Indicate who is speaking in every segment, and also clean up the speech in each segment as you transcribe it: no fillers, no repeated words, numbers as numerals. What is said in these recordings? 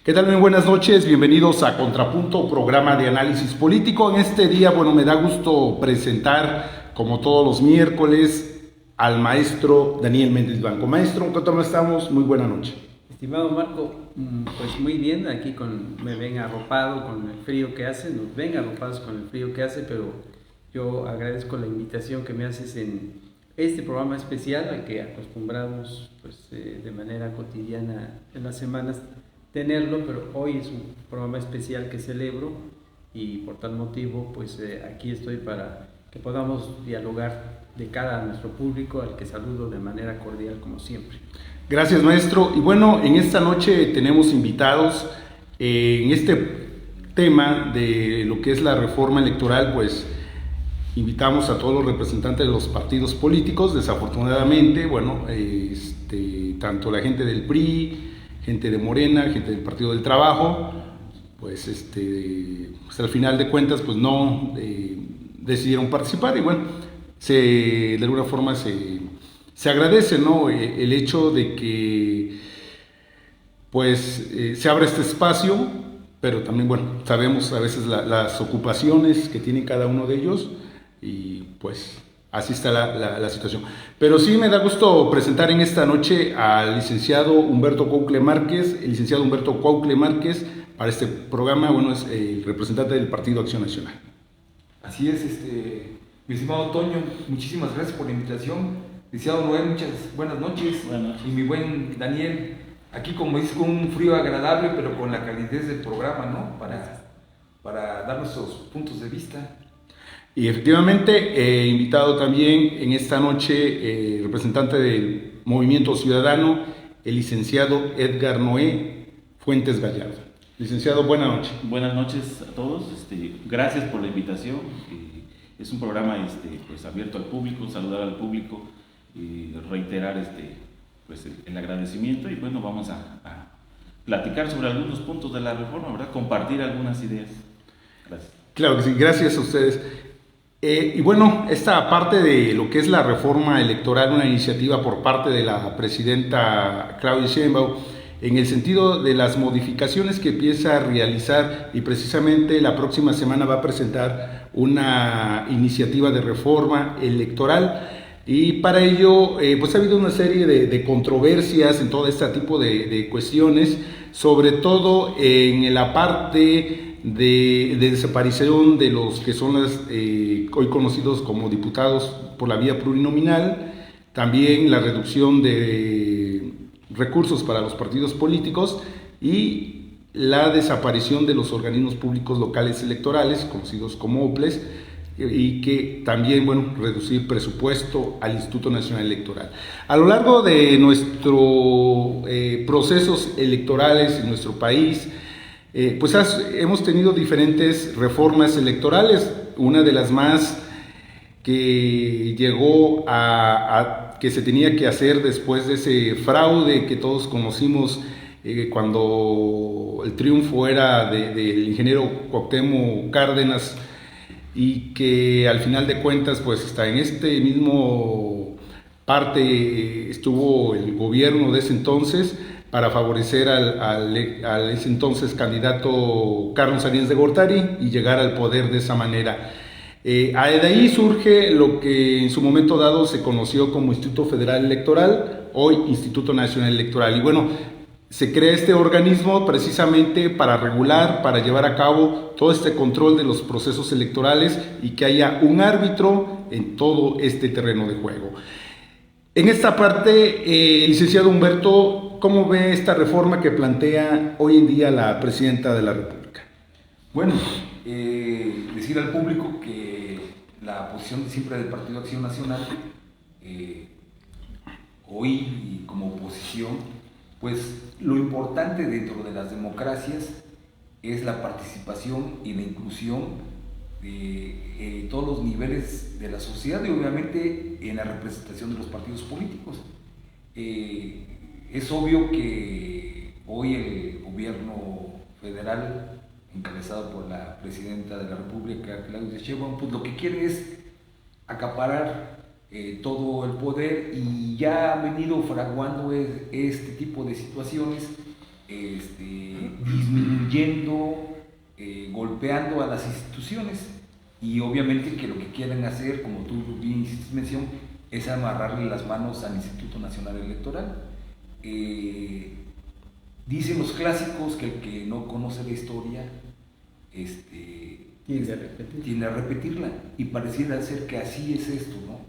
Speaker 1: ¿Qué tal? Muy buenas noches, bienvenidos a Contrapunto, programa de análisis político. En este día, me da gusto presentar, como todos los miércoles, al maestro Daniel Méndez Blanco. Maestro, ¿cómo estamos? Muy buena noche.
Speaker 2: Estimado Marco, pues muy bien, aquí me ven arropado con el frío que hace, nos ven arropados con el frío que hace, pero yo agradezco la invitación que me haces en este programa especial al que acostumbramos pues, de manera cotidiana en las semanas tenerlo, pero hoy es un programa especial que celebro y por tal motivo pues aquí estoy para que podamos dialogar de cara a nuestro público, al que saludo de manera cordial como siempre.
Speaker 1: Gracias, maestro. Y bueno, en esta noche tenemos invitados en este tema de lo que es la reforma electoral, pues invitamos a todos los representantes de los partidos políticos. Desafortunadamente, tanto la gente del PRI, gente de Morena, gente del Partido del Trabajo, pues al final de cuentas pues no decidieron participar y de alguna forma se agradece, ¿no? El hecho de que se abra este espacio, pero también sabemos a veces las ocupaciones que tiene cada uno de ellos y pues así está la situación. Pero sí me da gusto presentar en esta noche al licenciado Humberto Coucle Márquez. El licenciado Humberto Coucle Márquez para este programa, es el representante del Partido Acción Nacional.
Speaker 3: Así es, mi estimado Toño, muchísimas gracias por la invitación. Licenciado Noel, muchas buenas noches.
Speaker 4: Buenas noches.
Speaker 3: Y mi buen Daniel, aquí como dices, con un frío agradable, pero con la calidez del programa, ¿no? Para dar nuestros puntos de vista.
Speaker 1: Y efectivamente, invitado también en esta noche, representante del Movimiento Ciudadano, el licenciado Edgar Noé Fuentes Gallardo. Licenciado, buenas noches.
Speaker 4: Buenas noches a todos, gracias por la invitación. Es un programa pues, abierto al público, saludar al público y reiterar pues, el agradecimiento y bueno, vamos a platicar sobre algunos puntos de la reforma, ¿verdad? Compartir algunas ideas. Gracias.
Speaker 1: Claro que sí, gracias a ustedes. Esta parte de lo que es la reforma electoral, una iniciativa por parte de la presidenta Claudia Sheinbaum, en el sentido de las modificaciones que empieza a realizar y precisamente la próxima semana va a presentar una iniciativa de reforma electoral y para ello ha habido una serie de controversias en todo este tipo de cuestiones, sobre todo en la parte de desaparición de los que son hoy conocidos como diputados por la vía plurinominal, también la reducción de recursos para los partidos políticos y la desaparición de los organismos públicos locales electorales, conocidos como OPLES, y que también, reducir presupuesto al Instituto Nacional Electoral. A lo largo de nuestros procesos electorales en nuestro país, hemos tenido diferentes reformas electorales. Una de las más que llegó que se tenía que hacer después de ese fraude que todos conocimos cuando el triunfo era del ingeniero Cuauhtémoc Cárdenas y que al final de cuentas hasta en este mismo parte estuvo el gobierno de ese entonces para favorecer al ese entonces candidato Carlos Salinas de Gortari y llegar al poder de esa manera. De ahí surge lo que en su momento dado se conoció como Instituto Federal Electoral, hoy Instituto Nacional Electoral. Y se crea este organismo precisamente para regular, para llevar a cabo todo este control de los procesos electorales y que haya un árbitro en todo este terreno de juego. En esta parte, licenciado Humberto, ¿cómo ve esta reforma que plantea hoy en día la presidenta de la República?
Speaker 3: Bueno, decir al público que la posición siempre del Partido Acción Nacional, hoy como oposición, pues lo importante dentro de las democracias es la participación y la inclusión de todos los niveles de la sociedad y obviamente en la representación de los partidos políticos. Es obvio que hoy el gobierno federal, encabezado por la presidenta de la República, Claudia Sheinbaum, pues lo que quiere es acaparar todo el poder y ya ha venido fraguando este tipo de situaciones destruyendo, golpeando a las instituciones, y obviamente que lo que quieren hacer, como tú bien hiciste mención, es amarrarle las manos al Instituto Nacional Electoral. Dicen los clásicos que el que no conoce la historia tiende a repetirla, y pareciera ser que así es esto, ¿no?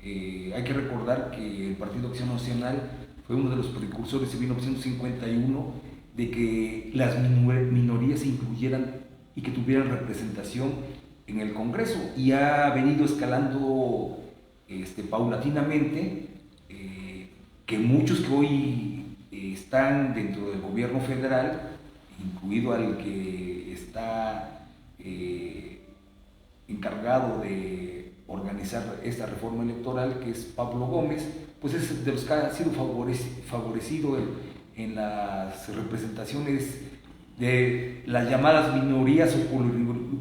Speaker 3: Hay que recordar que el Partido Acción Nacional fue uno de los precursores en 1951 de que las minorías se incluyeran y que tuvieran representación en el Congreso, y ha venido escalando paulatinamente, que muchos que hoy están dentro del gobierno federal, incluido al que está encargado de organizar esta reforma electoral, que es Pablo Gómez, pues es de los que ha sido favorecido en las representaciones de las llamadas minorías o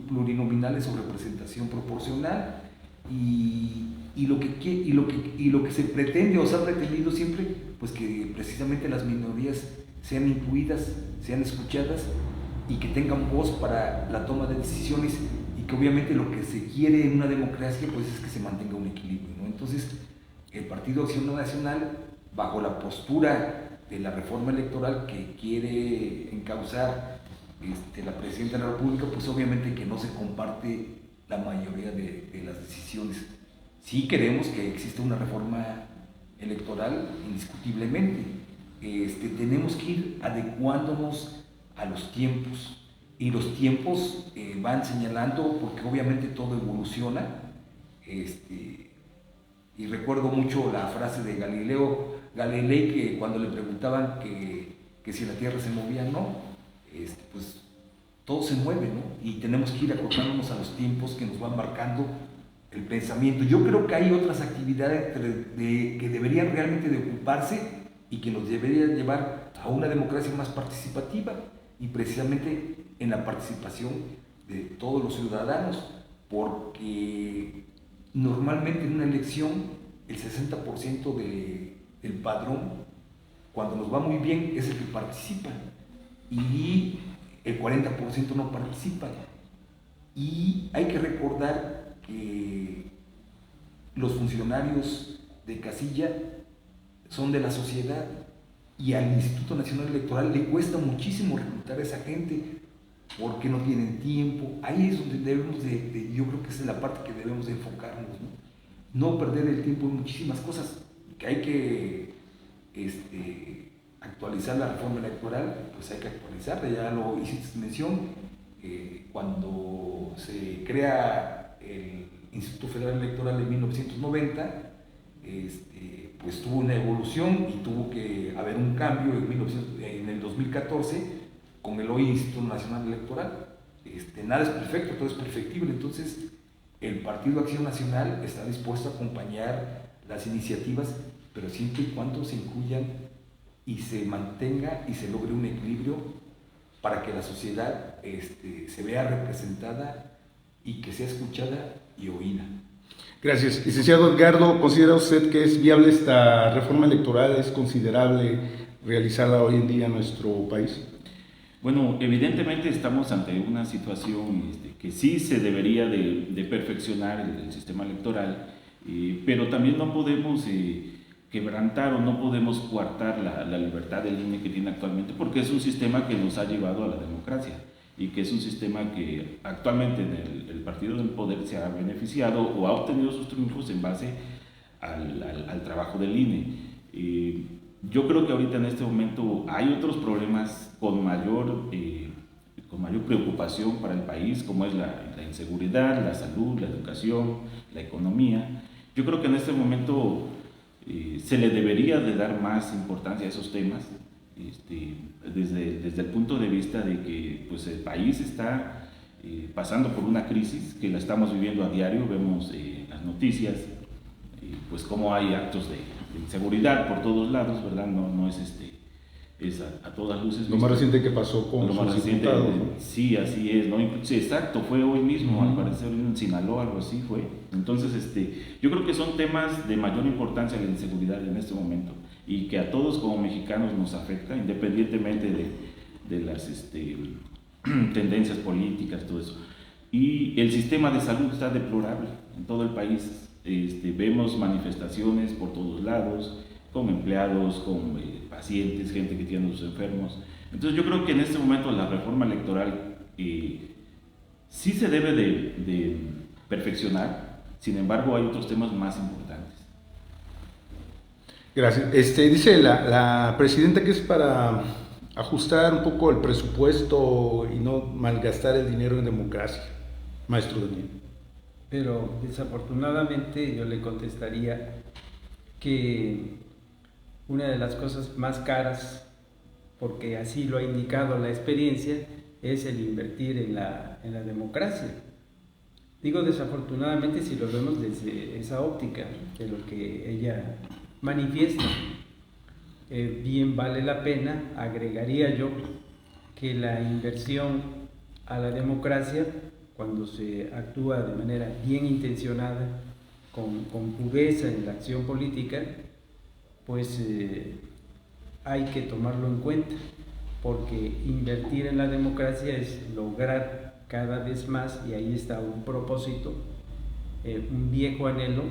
Speaker 3: plurinominales o representación proporcional, y lo que se pretende o se ha pretendido siempre, pues que precisamente las minorías sean incluidas, sean escuchadas y que tengan voz para la toma de decisiones, y que obviamente lo que se quiere en una democracia pues es que se mantenga un equilibrio, ¿no? Entonces el Partido Acción Nacional, bajo la postura de la reforma electoral que quiere encauzar la Presidenta de la República, pues obviamente que no se comparte la mayoría de las decisiones. Sí queremos que exista una reforma electoral indiscutiblemente. Tenemos que ir adecuándonos a los tiempos, y los tiempos van señalando, porque obviamente todo evoluciona. Y recuerdo mucho la frase de Galileo Galilei, que cuando le preguntaban que si la Tierra se movía o no, pues todo se mueve, ¿no? Y tenemos que ir acordándonos a los tiempos que nos van marcando el pensamiento. Yo creo que hay otras actividades que deberían realmente de ocuparse y que nos deberían llevar a una democracia más participativa, y precisamente en la participación de todos los ciudadanos, porque normalmente en una elección el 60% del padrón, cuando nos va muy bien, es el que participa, y el 40% no participa. Y hay que recordar que los funcionarios de casilla son de la sociedad, y al Instituto Nacional Electoral le cuesta muchísimo reclutar a esa gente porque no tienen tiempo. Ahí es donde debemos yo creo que esa es la parte que debemos de enfocarnos, no perder el tiempo en muchísimas cosas, que hay que actualizar la reforma electoral, pues hay que actualizarla, ya lo hiciste mención, cuando se crea el Instituto Federal Electoral en 1990, pues tuvo una evolución y tuvo que haber un cambio en el 2014 con el hoy Instituto Nacional Electoral. Nada es perfecto, todo es perfectible. Entonces el Partido Acción Nacional está dispuesto a acompañar las iniciativas, pero siempre y cuando se incluyan y se mantenga y se logre un equilibrio para que la sociedad se vea representada y que sea escuchada y oída.
Speaker 1: Gracias. Licenciado Edgardo, ¿considera usted que es viable esta reforma electoral? ¿Es considerable realizarla hoy en día en nuestro país?
Speaker 4: Bueno, evidentemente estamos ante una situación que sí se debería de perfeccionar el sistema electoral, pero también no podemos quebrantar o no podemos coartar la libertad del INE que tiene actualmente, porque es un sistema que nos ha llevado a la democracia, y que es un sistema que actualmente el partido del poder se ha beneficiado o ha obtenido sus triunfos en base al trabajo del INE. Yo creo que ahorita en este momento hay otros problemas con mayor preocupación para el país, como es la inseguridad, la salud, la educación, la economía. Yo creo que en este momento se le debería de dar más importancia a esos temas, desde el punto de vista de que pues, el país está pasando por una crisis que la estamos viviendo a diario. Vemos las noticias, pues cómo hay actos de inseguridad por todos lados, ¿verdad? No es a todas luces.
Speaker 1: Lo más reciente que pasó con los diputados, ¿no?
Speaker 4: Sí, así es, ¿no? Sí, exacto, fue hoy mismo, al parecer en Sinaloa, algo así fue. Entonces, yo creo que son temas de mayor importancia la inseguridad en este momento, y que a todos como mexicanos nos afecta, independientemente de las tendencias políticas, todo eso. Y el sistema de salud está deplorable en todo el país. Vemos manifestaciones por todos lados, con empleados, con pacientes, gente que tiene a sus enfermos. Entonces yo creo que en este momento la reforma electoral sí se debe de perfeccionar, sin embargo hay otros temas más importantes.
Speaker 1: Gracias. Dice la presidenta que es para ajustar un poco el presupuesto y no malgastar el dinero en democracia, maestro Daniel.
Speaker 2: Pero desafortunadamente yo le contestaría que una de las cosas más caras, porque así lo ha indicado la experiencia, es el invertir en la democracia. Digo desafortunadamente si lo vemos desde esa óptica de lo que ella manifiesta. Bien vale la pena, agregaría yo, que la inversión a la democracia, cuando se actúa de manera bien intencionada, con pureza en la acción política, pues hay que tomarlo en cuenta, porque invertir en la democracia es lograr cada vez más, y ahí está un propósito, un viejo anhelo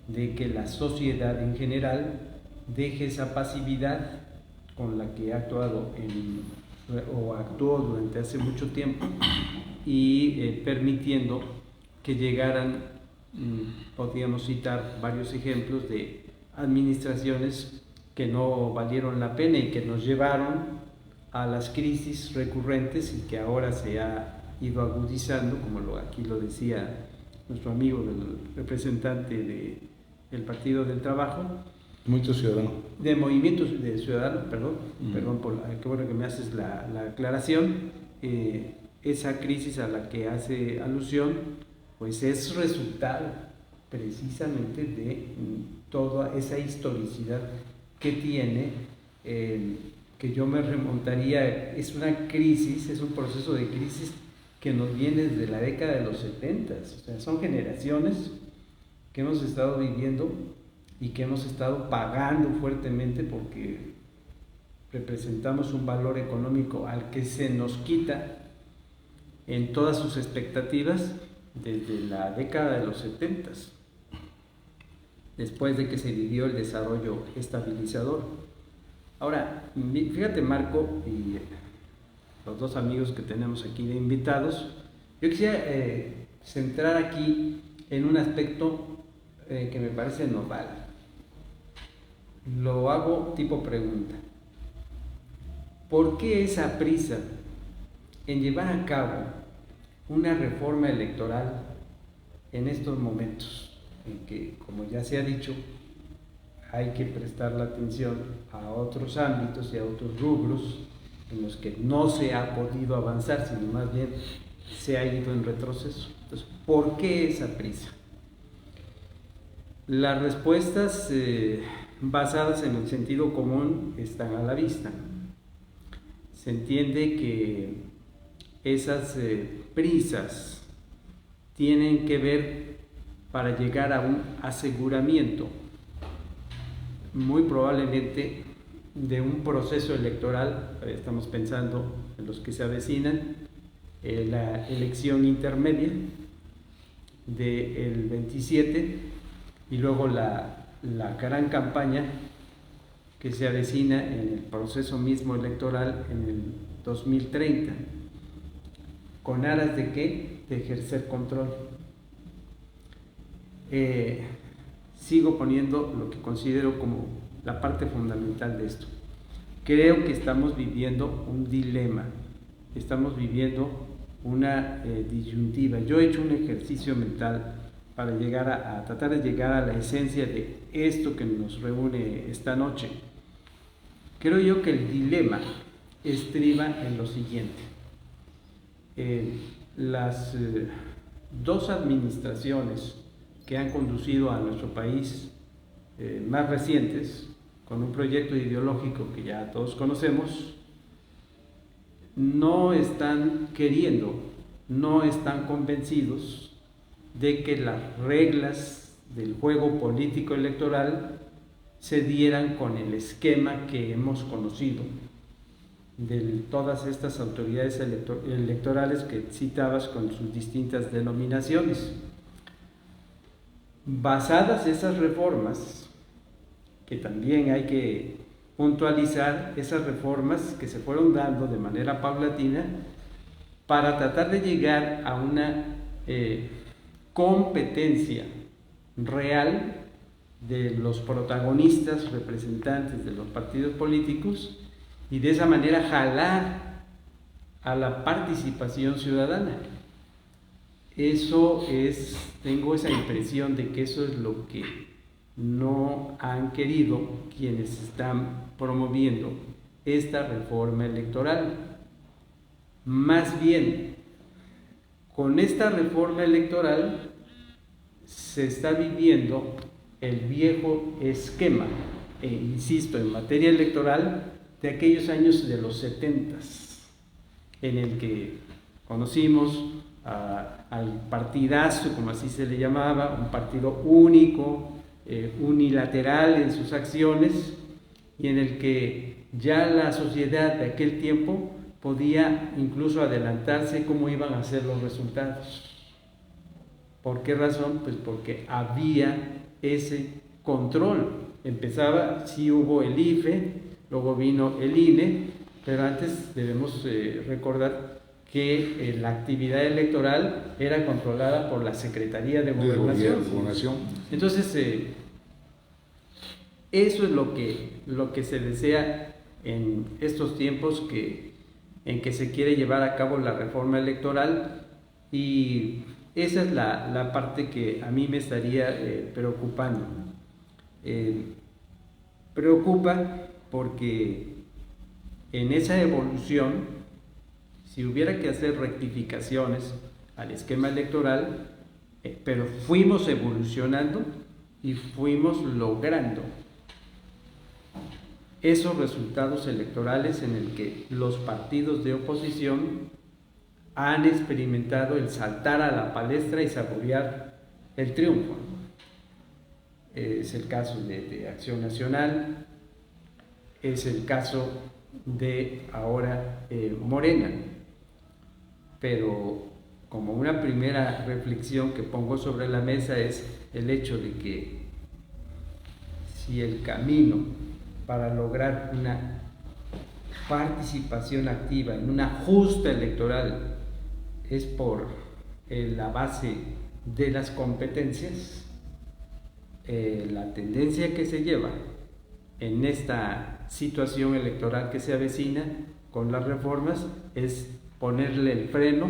Speaker 2: de que la sociedad en general deje esa pasividad con la que ha actuado o actuó durante hace mucho tiempo, y permitiendo que llegaran, podríamos citar varios ejemplos de administraciones que no valieron la pena y que nos llevaron a las crisis recurrentes y que ahora se ha ido agudizando, como aquí lo decía nuestro amigo, el representante del Partido del Trabajo,
Speaker 1: Movimiento Ciudadano.
Speaker 2: De Movimiento de Ciudadanos, perdón, qué bueno que me haces la aclaración. Esa crisis a la que hace alusión, pues es resultado precisamente de toda esa historicidad que tiene, que yo me remontaría, es una crisis, es un proceso de crisis que nos viene desde la década de los 70, o sea, son generaciones que hemos estado viviendo y que hemos estado pagando fuertemente porque representamos un valor económico al que se nos quita en todas sus expectativas desde la década de los 70, después de que se vivió el desarrollo estabilizador. Ahora, fíjate, Marco, y los dos amigos que tenemos aquí de invitados, yo quisiera centrar aquí en un aspecto que me parece nodal. Lo hago tipo pregunta. ¿Por qué esa prisa en llevar a cabo una reforma electoral en estos momentos en que, como ya se ha dicho, hay que prestar la atención a otros ámbitos y a otros rubros en los que no se ha podido avanzar, sino más bien se ha ido en retroceso? Entonces, ¿por qué esa prisa? Las respuestas basadas en el sentido común están a la vista. Se entiende que esas prisas tienen que ver para llegar a un aseguramiento, muy probablemente de un proceso electoral. Estamos pensando en los que se avecinan, la elección intermedia del 27 y luego la gran campaña que se avecina en el proceso mismo electoral en el 2030. ¿Con aras de qué? De ejercer control. Sigo poniendo lo que considero como la parte fundamental de esto. Creo que estamos viviendo un dilema, estamos viviendo una disyuntiva. Yo he hecho un ejercicio mental para llegar a tratar de llegar a la esencia de esto que nos reúne esta noche. Creo yo que el dilema estriba en lo siguiente. Las dos administraciones que han conducido a nuestro país, más recientes, con un proyecto ideológico que ya todos conocemos, no están queriendo, no están convencidos de que las reglas del juego político electoral se dieran con el esquema que hemos conocido de todas estas autoridades electorales que citabas con sus distintas denominaciones. Basadas esas reformas, que también hay que puntualizar, esas reformas que se fueron dando de manera paulatina para tratar de llegar a una competencia real de los protagonistas, representantes de los partidos políticos, y de esa manera jalar a la participación ciudadana. Eso es, tengo esa impresión de que eso es lo que no han querido quienes están promoviendo esta reforma electoral. Más bien, con esta reforma electoral se está viviendo el viejo esquema, insisto, en materia electoral, de aquellos años de los 70s, en el que conocimos al partidazo, como así se le llamaba, un partido único, unilateral en sus acciones, y en el que ya la sociedad de aquel tiempo podía incluso adelantarse cómo iban a ser los resultados. ¿Por qué razón? Pues porque había ese control. Empezaba, sí hubo el IFE, luego vino el INE, pero antes debemos recordar que la actividad electoral era controlada por la Secretaría de Gobernación. Entonces, eso es lo que se desea en estos tiempos en que se quiere llevar a cabo la reforma electoral, y esa es la parte que a mí me estaría preocupando. Preocupa porque en esa evolución, si hubiera que hacer rectificaciones al esquema electoral, pero fuimos evolucionando y fuimos logrando esos resultados electorales en el que los partidos de oposición han experimentado el saltar a la palestra y saborear el triunfo. Es el caso de Acción Nacional, es el caso de ahora Morena. Pero como una primera reflexión que pongo sobre la mesa es el hecho de que si el camino para lograr una participación activa en una justa electoral es por la base de las competencias, la tendencia que se lleva en esta situación electoral que se avecina con las reformas es ponerle el freno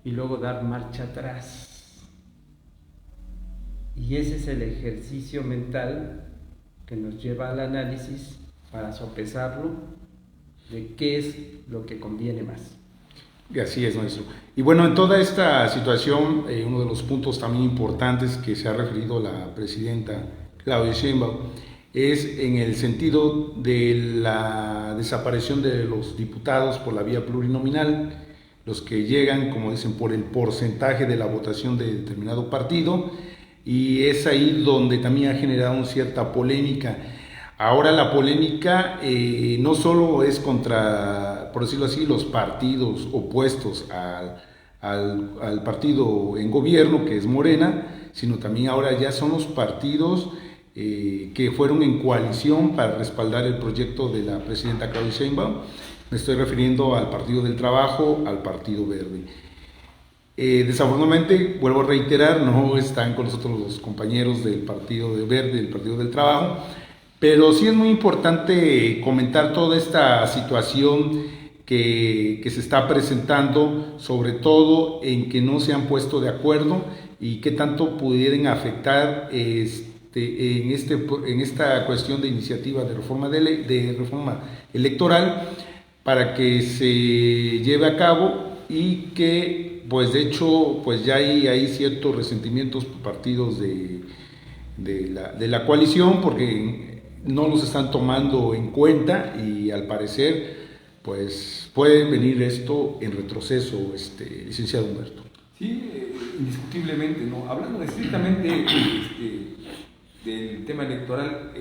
Speaker 2: y luego dar marcha atrás. Y ese es el ejercicio mental que nos lleva al análisis para sopesarlo de qué es lo que conviene más.
Speaker 1: Y así es, maestro. Y bueno, en toda esta situación, uno de los puntos también importantes que se ha referido la presidenta Claudia Sheinbaum es en el sentido de la desaparición de los diputados por la vía plurinominal, los que llegan, como dicen, por el porcentaje de la votación de determinado partido, y es ahí donde también ha generado una cierta polémica. Ahora la polémica no solo es contra, por decirlo así, los partidos opuestos al partido en gobierno, que es Morena, sino también ahora ya son los partidos que fueron en coalición para respaldar el proyecto de la presidenta Claudia Sheinbaum. Me estoy refiriendo al Partido del Trabajo, al Partido Verde. Desafortunadamente, vuelvo a reiterar, no están con nosotros los compañeros del Partido Verde, del Partido del Trabajo, pero sí es muy importante comentar toda esta situación que se está presentando, sobre todo en que no se han puesto de acuerdo y qué tanto pudieran afectar en esta cuestión de iniciativa de reforma electoral para que se lleve a cabo, y que pues de hecho pues ya hay ciertos resentimientos por partidos de la coalición porque no los están tomando en cuenta, y al parecer pues puede venir esto en retroceso, licenciado Humberto.
Speaker 3: Sí, indiscutiblemente, ¿no? Hablando estrictamente del tema electoral,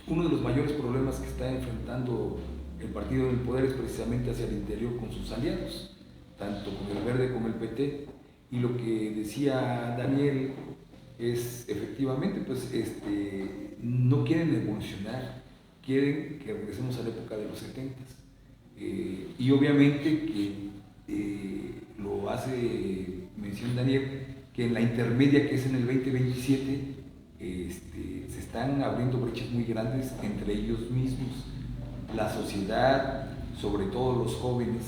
Speaker 3: uno de los mayores problemas que está enfrentando el partido en el poder es precisamente hacia el interior con sus aliados, tanto con el Verde como el PT. Y lo que decía Daniel es efectivamente, pues no quieren evolucionar, quieren que regresemos a la época de los 70. Y obviamente que lo hace mención Daniel, que en la intermedia, que es en el 2027, se están abriendo brechas muy grandes entre ellos mismos, la sociedad, sobre todo los jóvenes,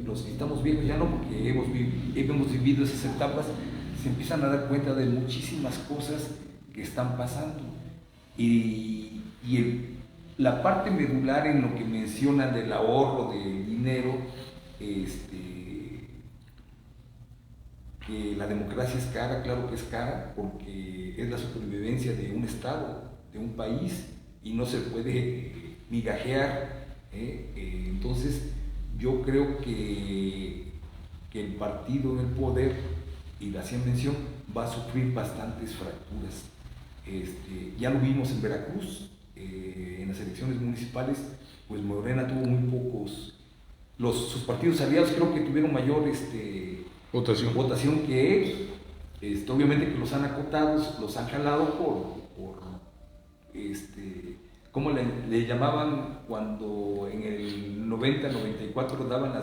Speaker 3: los que estamos viejos ya no, porque hemos vivido esas etapas, se empiezan a dar cuenta de muchísimas cosas que están pasando. Y la parte medular en lo que mencionan del ahorro de dinero, que la democracia es cara, claro que es cara, porque es la supervivencia de un Estado, de un país, y no se puede migajear. Entonces, yo creo que el partido en el poder, y la hacía mención, va a sufrir bastantes fracturas. Ya lo vimos en Veracruz, en las elecciones municipales, pues Morena tuvo muy pocos, sus partidos aliados creo que tuvieron mayor votación que él. Obviamente que los han acotado, los han jalado por ¿cómo le llamaban cuando en el 90-94 daban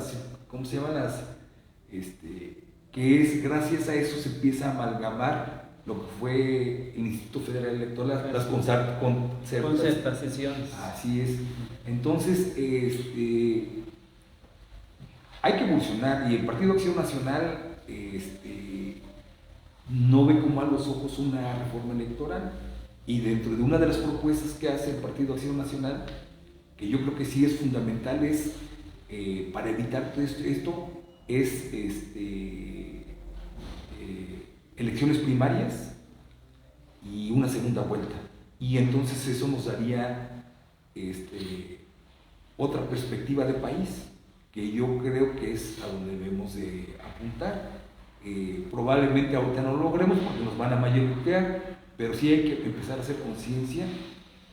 Speaker 3: ¿cómo se llaman que es gracias a eso se empieza a amalgamar lo que fue el Instituto Federal Electoral, las
Speaker 2: concertaciones.
Speaker 3: Así es. Entonces, hay que evolucionar, y el Partido Acción Nacional no ve con malos ojos una reforma electoral, y dentro de una de las propuestas que hace el Partido Acción Nacional, que yo creo que sí es fundamental, es para evitar todo esto es elecciones primarias y una segunda vuelta, y entonces eso nos daría otra perspectiva de país, que yo creo que es a donde debemos de apuntar. Probablemente ahorita no lo logremos porque nos van a mayorizar, pero sí hay que empezar a hacer conciencia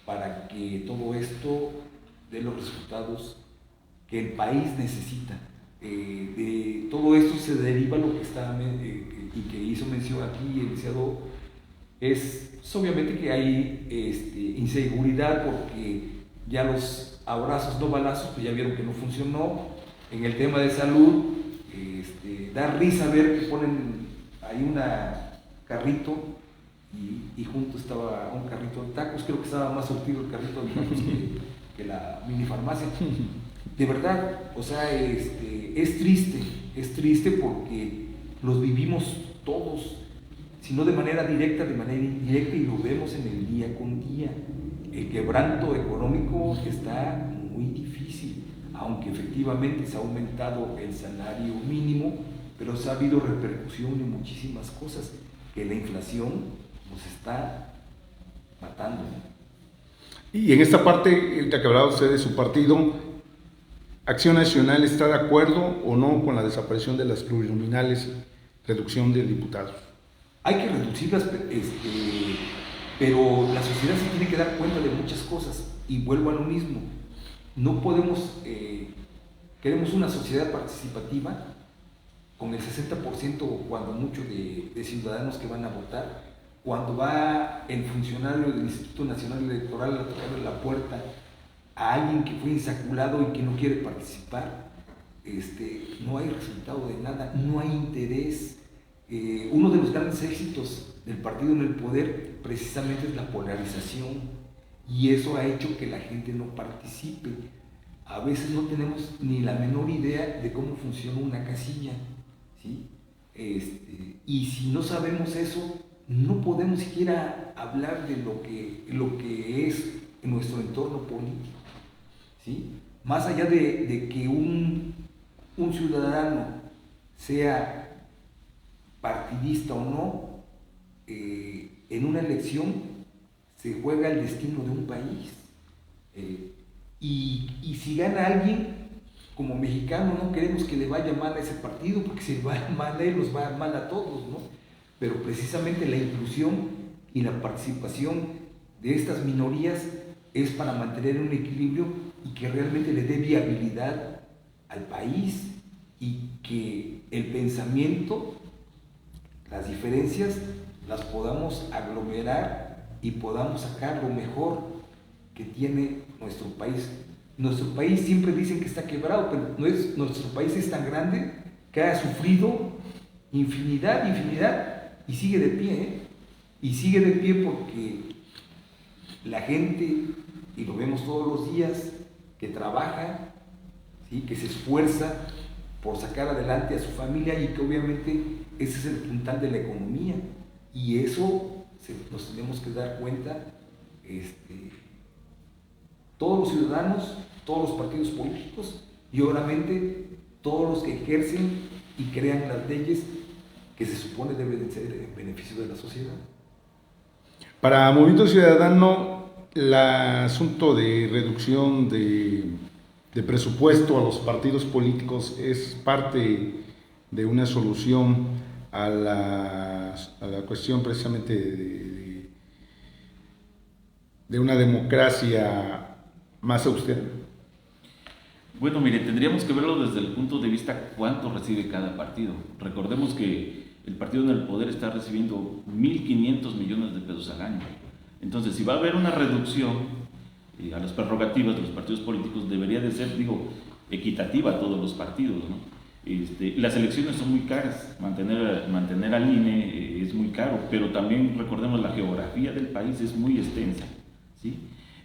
Speaker 3: para que todo esto dé los resultados que el país necesita. De todo esto se deriva lo que está y que hizo mención aquí el licenciado, es obviamente que hay inseguridad, porque ya los abrazos no balazos, pues ya vieron que no funcionó. En el tema de salud, da risa ver que ponen ahí una carrito y junto estaba un carrito de tacos. Creo que estaba más surtido el carrito de tacos que la mini farmacia. De verdad, o sea, es triste porque los vivimos todos, si no de manera directa, de manera indirecta, y lo vemos en el día con día. El quebranto económico está muy difícil, aunque efectivamente se ha aumentado el salario mínimo, pero ha habido repercusión en muchísimas cosas, que la inflación nos está matando.
Speaker 1: Y en esta parte, que hablaba usted de su partido, ¿Acción Nacional está de acuerdo o no con la desaparición de las plurinominales, reducción de diputados?
Speaker 3: Hay que reducirlas, pero la sociedad se tiene que dar cuenta de muchas cosas, y vuelvo a lo mismo. No podemos, queremos una sociedad participativa con el 60% o cuando mucho de ciudadanos que van a votar. Cuando va el funcionario del Instituto Nacional Electoral a tocarle la puerta a alguien que fue insaculado y que no quiere participar, no hay resultado de nada, no hay interés. Uno de los grandes éxitos del partido en el poder precisamente es la polarización, y eso ha hecho que la gente no participe. A veces no tenemos ni la menor idea de cómo funciona una casilla, ¿sí? Y si no sabemos eso, no podemos siquiera hablar de lo que es nuestro entorno político, ¿sí? Más allá de que un ciudadano sea partidista o no, en una elección se juega el destino de un país. Y si gana alguien, como mexicano no queremos que le vaya mal a ese partido, porque si le va mal a él, nos va mal a todos, ¿no? Pero precisamente la inclusión y la participación de estas minorías es para mantener un equilibrio y que realmente le dé viabilidad al país y que el pensamiento, las diferencias, las podamos aglomerar y podamos sacar lo mejor que tiene nuestro país. Nuestro país siempre dicen que está quebrado, pero nuestro país es tan grande que ha sufrido infinidad y sigue de pie, ¿eh? Y sigue de pie porque la gente, y lo vemos todos los días, que trabaja, ¿sí? Que se esfuerza por sacar adelante a su familia y que obviamente ese es el puntal de la economía. Y eso nos tenemos que dar cuenta, todos los ciudadanos, todos los partidos políticos y obviamente todos los que ejercen y crean las leyes que se supone deben ser en beneficio de la sociedad.
Speaker 1: Para Movimiento Ciudadano, el asunto de reducción de presupuesto a los partidos políticos es parte de una solución a la cuestión precisamente de una democracia más austera.
Speaker 4: Bueno, mire, tendríamos que verlo desde el punto de vista cuánto recibe cada partido. Recordemos que el partido en el poder está recibiendo 1.500 millones de pesos al año. Entonces, si va a haber una reducción a las prerrogativas de los partidos políticos, debería de ser, equitativa a todos los partidos, ¿no? Las elecciones son muy caras, mantener al INE es muy caro, pero también recordemos la geografía del país es muy extensa, ¿sí?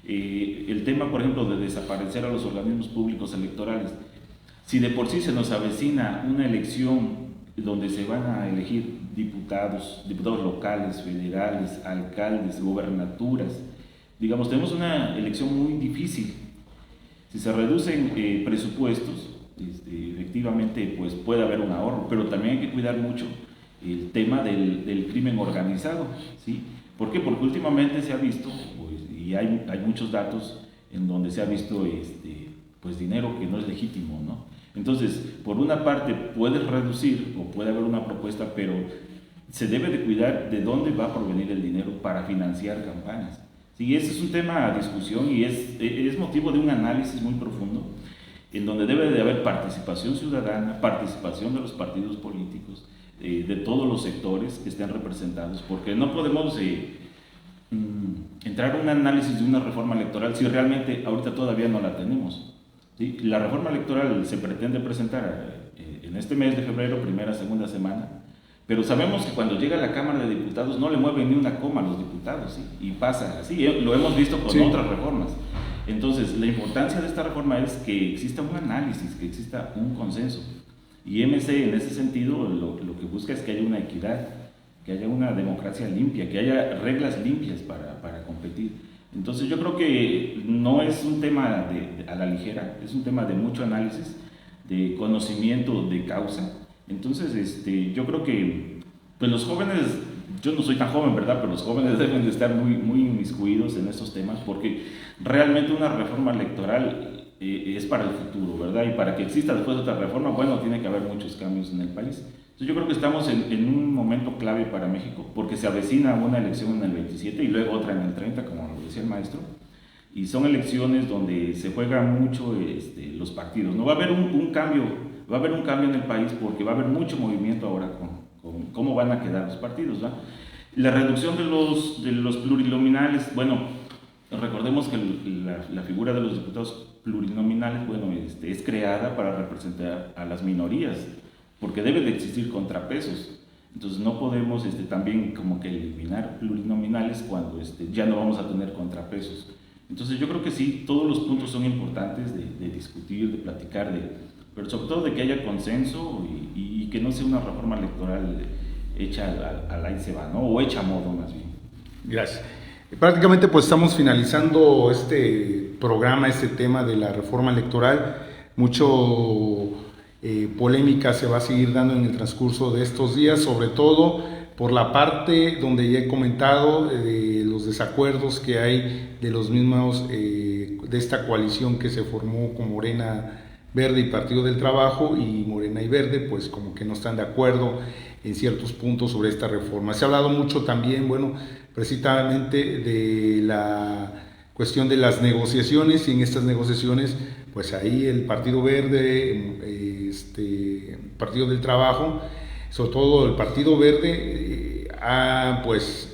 Speaker 4: El tema, por ejemplo, de desaparecer a los organismos públicos electorales, si de por sí se nos avecina una elección donde se van a elegir diputados locales, federales, alcaldes, gobernaturas, tenemos una elección muy difícil. Si se reducen presupuestos, efectivamente pues puede haber un ahorro, pero también hay que cuidar mucho el tema del crimen organizado, ¿sí? ¿Por qué? Porque últimamente se ha visto, y hay muchos datos en donde se ha visto pues dinero que no es legítimo, ¿no? Entonces, por una parte puedes reducir o puede haber una propuesta, pero se debe de cuidar de dónde va a provenir el dinero para financiar campañas. Sí, ese es un tema a discusión y es motivo de un análisis muy profundo, en donde debe de haber participación ciudadana, participación de los partidos políticos, de todos los sectores que estén representados, porque no podemos entrar a un análisis de una reforma electoral si realmente ahorita todavía no la tenemos, ¿sí? La reforma electoral se pretende presentar en este mes de febrero, primera, segunda semana, pero sabemos que cuando llega a la Cámara de Diputados no le mueven ni una coma a los diputados, ¿sí? Y pasa así, lo hemos visto con otras reformas. Entonces, la importancia de esta reforma es que exista un análisis, que exista un consenso. Y MC en ese sentido lo que busca es que haya una equidad, que haya una democracia limpia, que haya reglas limpias para competir. Entonces yo creo que no es un tema a la ligera, es un tema de mucho análisis, de conocimiento de causa. Entonces yo creo que pues los jóvenes, yo no soy tan joven, ¿verdad? Pero los jóvenes deben de estar muy inmiscuidos en estos temas, porque realmente una reforma electoral es para el futuro, ¿verdad? Y para que exista después otra reforma, bueno, tiene que haber muchos cambios en el país. Entonces yo creo que estamos en un momento clave para México, porque se avecina una elección en el 27 y luego otra en el 30, como lo decía el maestro, y son elecciones donde se juegan mucho los partidos. No va a haber un cambio, va a haber un cambio en el país porque va a haber mucho movimiento ahora con cómo van a quedar los partidos, ¿verdad? La reducción de los plurinominales, bueno, recordemos que la figura de los diputados plurinominales, bueno, es creada para representar a las minorías, porque debe de existir contrapesos. Entonces no podemos también como que eliminar plurinominales cuando ya no vamos a tener contrapesos. Entonces yo creo que sí, todos los puntos son importantes de discutir, de platicar, pero sobre todo de que haya consenso y que no sea una reforma electoral hecha al ahí se va, ¿no? O hecha a modo más bien.
Speaker 1: Gracias. Prácticamente pues estamos finalizando este programa, este tema de la reforma electoral. Mucho polémica se va a seguir dando en el transcurso de estos días, sobre todo por la parte donde ya he comentado de los desacuerdos que hay de los mismos, de esta coalición que se formó con Morena Verde y Partido del Trabajo, y Morena y Verde pues como que no están de acuerdo en ciertos puntos sobre esta reforma. Se ha hablado mucho también, bueno, precisamente de la cuestión de las negociaciones, y en estas negociaciones, pues ahí el Partido Verde, Partido del Trabajo, sobre todo el Partido Verde, pues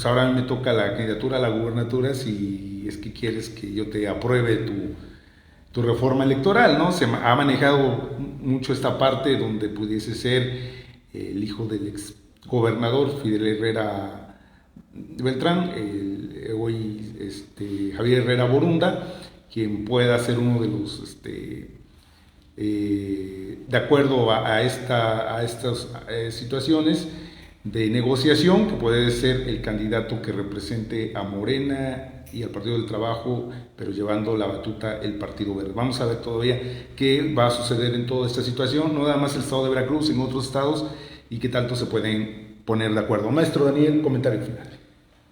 Speaker 1: ahora me toca la candidatura a la gubernatura, si es que quieres que yo te apruebe tu reforma electoral, ¿no? Se ha manejado mucho esta parte donde pudiese ser el hijo del ex gobernador Fidel Herrera Beltrán, hoy Javier Herrera Borunda, quien pueda ser uno de los, de acuerdo a estas situaciones de negociación, que puede ser el candidato que represente a Morena y al Partido del Trabajo, pero llevando la batuta el Partido Verde. Vamos a ver todavía qué va a suceder en toda esta situación, no nada más el estado de Veracruz, en otros estados, y qué tanto se pueden poner de acuerdo. Maestro Daniel, comentario final.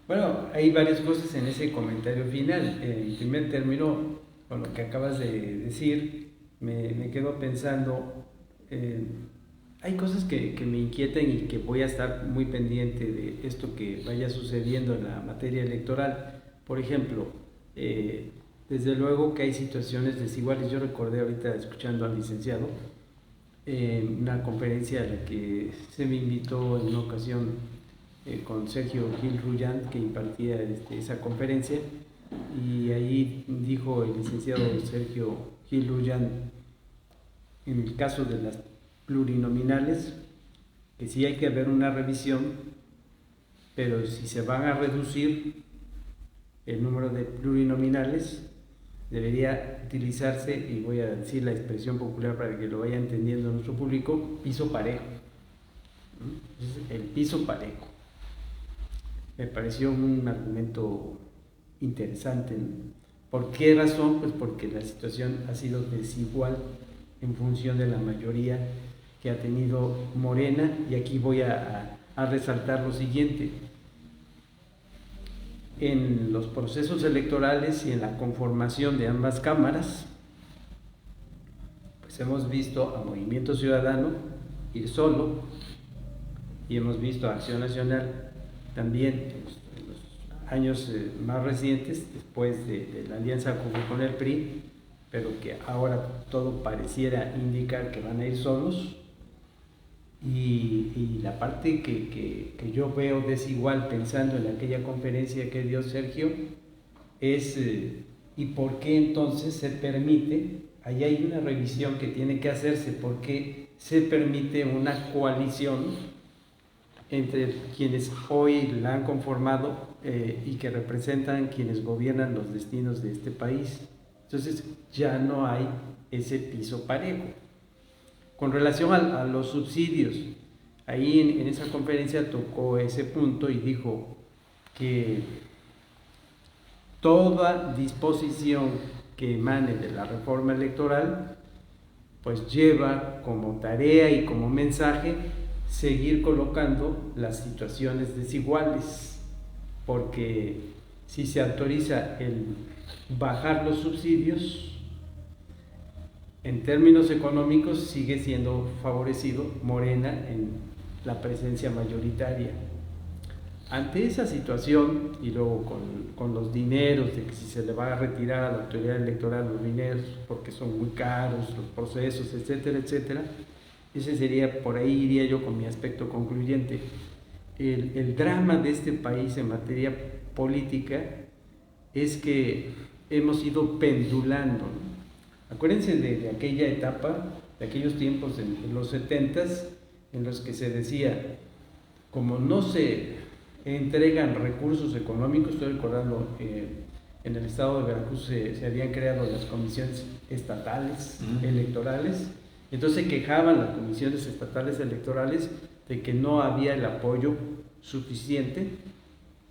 Speaker 2: Bueno, hay varias cosas en ese comentario final. En primer término, con lo que acabas de decir, me quedo pensando, hay cosas que me inquietan y que voy a estar muy pendiente de esto que vaya sucediendo en la materia electoral. Por ejemplo, desde luego que hay situaciones desiguales. Yo recordé ahorita, escuchando al licenciado, una conferencia a la que se me invitó en una ocasión con Sergio Gil Rullán, que impartía esa conferencia, y ahí dijo el licenciado Sergio Gil Rullán, en el caso de las plurinominales, que sí hay que haber una revisión, pero si se van a reducir el número de plurinominales, debería utilizarse, y voy a decir la expresión popular para que lo vaya entendiendo nuestro público, piso parejo. El piso parejo. Me pareció un argumento interesante. ¿Por qué razón? Pues porque la situación ha sido desigual en función de la mayoría que ha tenido Morena, y aquí voy a resaltar lo siguiente. En los procesos electorales y en la conformación de ambas cámaras, pues hemos visto a Movimiento Ciudadano ir solo, y hemos visto a Acción Nacional también en los años más recientes, después de la alianza con el PRI, pero que ahora todo pareciera indicar que van a ir solos. Y la parte que yo veo desigual, pensando en aquella conferencia que dio Sergio, es ¿y por qué entonces se permite? Ahí hay una revisión que tiene que hacerse. ¿Por qué se permite una coalición entre quienes hoy la han conformado y que representan quienes gobiernan los destinos de este país? Entonces ya no hay ese piso parejo. Con relación a los subsidios, ahí en esa conferencia tocó ese punto y dijo que toda disposición que emane de la reforma electoral pues lleva como tarea y como mensaje seguir colocando las situaciones desiguales, porque si se autoriza el bajar los subsidios, en términos económicos sigue siendo favorecido Morena en la presencia mayoritaria. Ante esa situación, y luego con los dineros, de que si se le va a retirar a la autoridad electoral los dineros porque son muy caros, los procesos, etcétera, etcétera, ese sería, por ahí iría yo con mi aspecto concluyente. El drama de este país en materia política es que hemos ido pendulando. Acuérdense de aquella etapa, de aquellos tiempos en los 70s, en los que se decía, como no se entregan recursos económicos, estoy recordando, en el estado de Veracruz se habían creado las comisiones estatales electorales, entonces se quejaban las comisiones estatales electorales de que no había el apoyo suficiente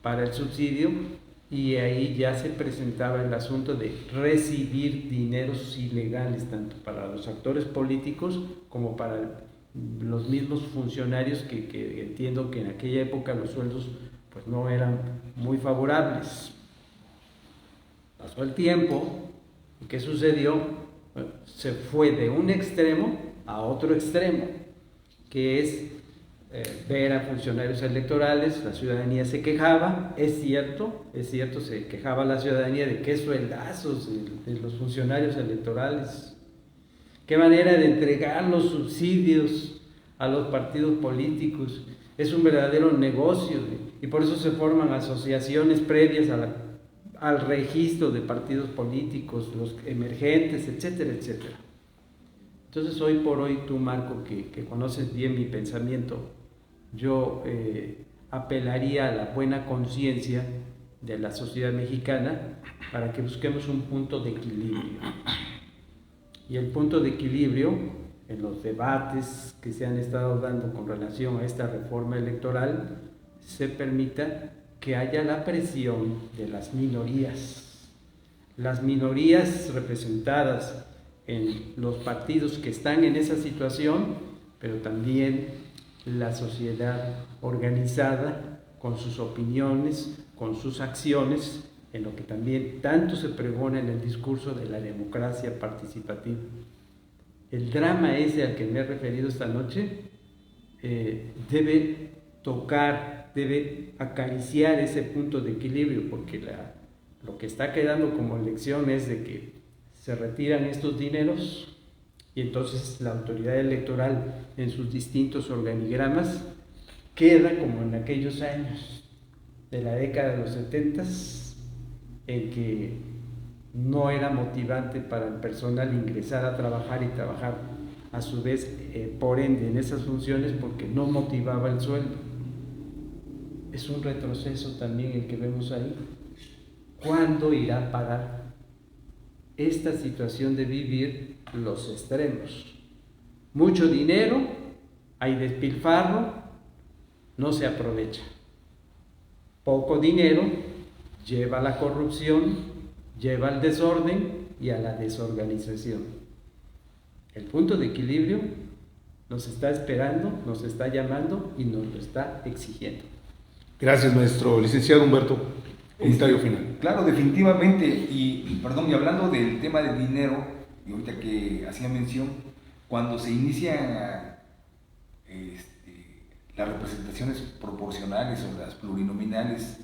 Speaker 2: para el subsidio, y ahí ya se presentaba el asunto de recibir dineros ilegales, tanto para los actores políticos como para los mismos funcionarios, que entiendo que en aquella época los sueldos pues no eran muy favorables. Pasó el tiempo, ¿y qué sucedió? Bueno, se fue de un extremo a otro extremo, que es ver a funcionarios electorales, la ciudadanía se quejaba, es cierto, se quejaba la ciudadanía de qué sueldazos de los funcionarios electorales, qué manera de entregar los subsidios a los partidos políticos, es un verdadero negocio, y por eso se forman asociaciones previas al registro de partidos políticos, los emergentes, etcétera, etcétera. Entonces, hoy por hoy, tú, Marco, que conoces bien mi pensamiento, yo apelaría a la buena conciencia de la sociedad mexicana para que busquemos un punto de equilibrio. Y el punto de equilibrio en los debates que se han estado dando con relación a esta reforma electoral se permita que haya la presión de las minorías representadas en los partidos que están en esa situación, pero también la sociedad organizada con sus opiniones, con sus acciones, en lo que también tanto se pregona en el discurso de la democracia participativa. El drama ese al que me he referido esta noche debe tocar, debe acariciar ese punto de equilibrio, porque lo que está quedando como lección es de que se retiran estos dineros y entonces la autoridad electoral en sus distintos organigramas queda como en aquellos años de la década de los 70s, en que no era motivante para el personal ingresar a trabajar y trabajar a su vez, por ende, en esas funciones, porque no motivaba el sueldo. Es un retroceso también el que vemos ahí. ¿Cuándo irá a parar esta situación de vivir los extremos? Mucho dinero, hay despilfarro, no se aprovecha. Poco dinero lleva a la corrupción, lleva al desorden y a la desorganización. El punto de equilibrio nos está esperando, nos está llamando y nos lo está exigiendo.
Speaker 1: Gracias, maestro. Licenciado Humberto, comentario final.
Speaker 3: Claro, definitivamente, y hablando del tema del dinero, y ahorita que hacía mención, cuando se inician las representaciones proporcionales o las plurinominales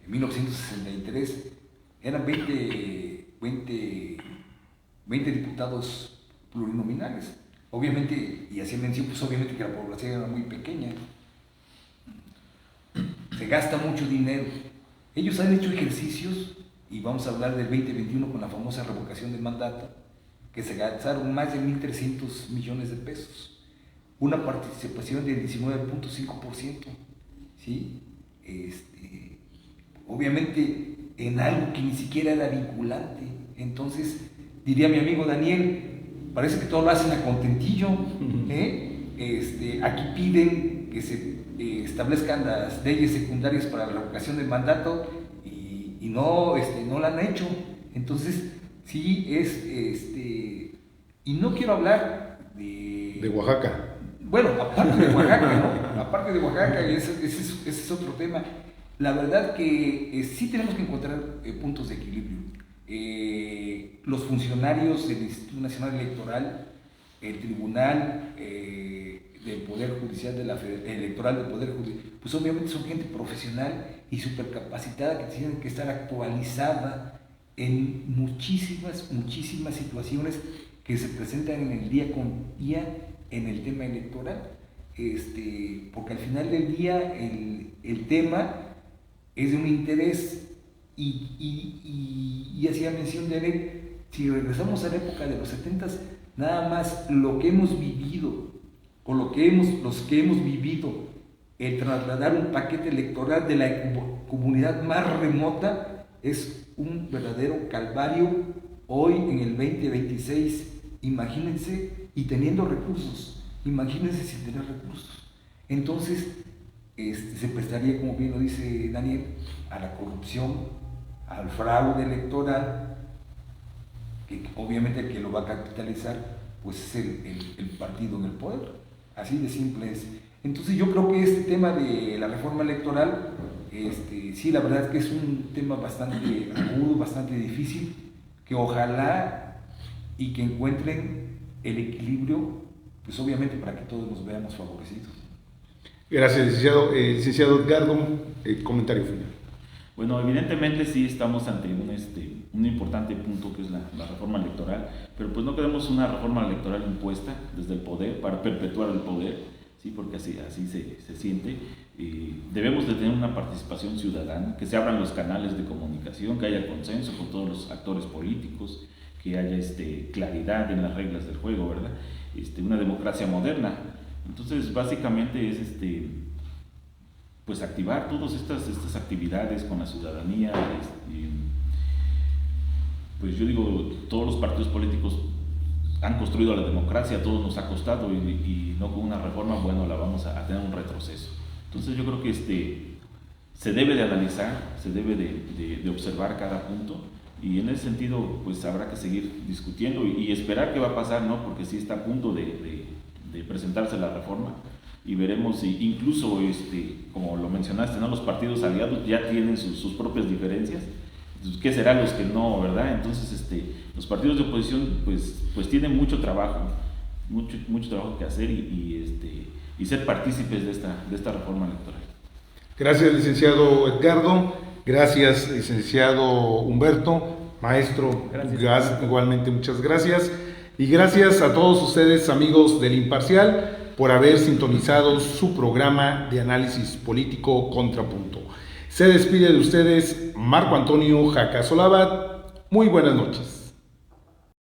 Speaker 3: en 1963, eran 20 diputados plurinominales. Obviamente, y hacía mención, pues obviamente que la población era muy pequeña. Se gasta mucho dinero. Ellos han hecho ejercicios, y vamos a hablar del 2021 con la famosa revocación de mandato, que se gastaron más de 1.300 millones de pesos, una participación del 19.5%, ¿sí? Obviamente en algo que ni siquiera era vinculante. Entonces, diría mi amigo Daniel, parece que todo lo hacen a contentillo, aquí piden que se establezcan las leyes secundarias para la revocación del mandato y no la han hecho. Entonces, sí y no quiero hablar
Speaker 1: de Oaxaca.
Speaker 3: Bueno, aparte de Oaxaca, ¿no? Aparte de Oaxaca, ese es otro tema. La verdad que sí tenemos que encontrar puntos de equilibrio. Los funcionarios del Instituto Nacional Electoral, el Tribunal del Poder Judicial, Electoral del Poder Judicial, pues obviamente son gente profesional y supercapacitada que tienen que estar actualizada en muchísimas situaciones que se presentan en el día con día en el tema electoral, porque al final del día el tema es de un interés y hacía mención de él. Si regresamos a la época de los 70s, nada más lo que hemos vivido, o los que hemos vivido, el trasladar un paquete electoral de la comunidad más remota, es un verdadero calvario hoy en el 2026. Imagínense, y teniendo recursos, imagínense sin tener recursos. Entonces, se prestaría, como bien lo dice Daniel, a la corrupción, al fraude electoral, que obviamente el que lo va a capitalizar pues es el partido en el poder, así de simple es. Entonces yo creo que este tema de la reforma electoral, sí, la verdad es que es un tema bastante agudo, bastante difícil, que ojalá y que encuentren el equilibrio, pues obviamente para que todos nos veamos favorecidos.
Speaker 1: Gracias, licenciado. Licenciado Edgardo, comentario final.
Speaker 4: Bueno, evidentemente sí estamos ante un importante punto que es la reforma electoral, pero pues no queremos una reforma electoral impuesta desde el poder para perpetuar el poder, ¿sí? Porque así se siente. Debemos de tener una participación ciudadana, que se abran los canales de comunicación, que haya consenso con todos los actores políticos, que haya claridad en las reglas del juego, ¿verdad? Una democracia moderna. Entonces, básicamente es pues activar todas estas actividades con la ciudadanía. Pues yo digo, todos los partidos políticos han construido la democracia, a todos nos ha costado y no con una reforma, bueno, la vamos a tener un retroceso. Entonces yo creo que se debe de analizar, se debe de observar cada punto y en ese sentido pues habrá que seguir discutiendo y esperar qué va a pasar, ¿no? Porque sí está a punto de presentarse la reforma y veremos si incluso, como lo mencionaste, ¿no? Los partidos aliados ya tienen sus propias diferencias. ¿Qué serán los que no, verdad? Entonces, los partidos de oposición, pues tienen mucho trabajo que hacer y ser partícipes de esta reforma electoral.
Speaker 1: Gracias, licenciado Edgardo. Gracias, licenciado Humberto. Maestro, igualmente muchas gracias. Y gracias a todos ustedes, amigos del Imparcial, por haber sintonizado su programa de análisis político Contrapunto. Se despide de ustedes Marco Antonio Jaca Solabat. Muy buenas noches.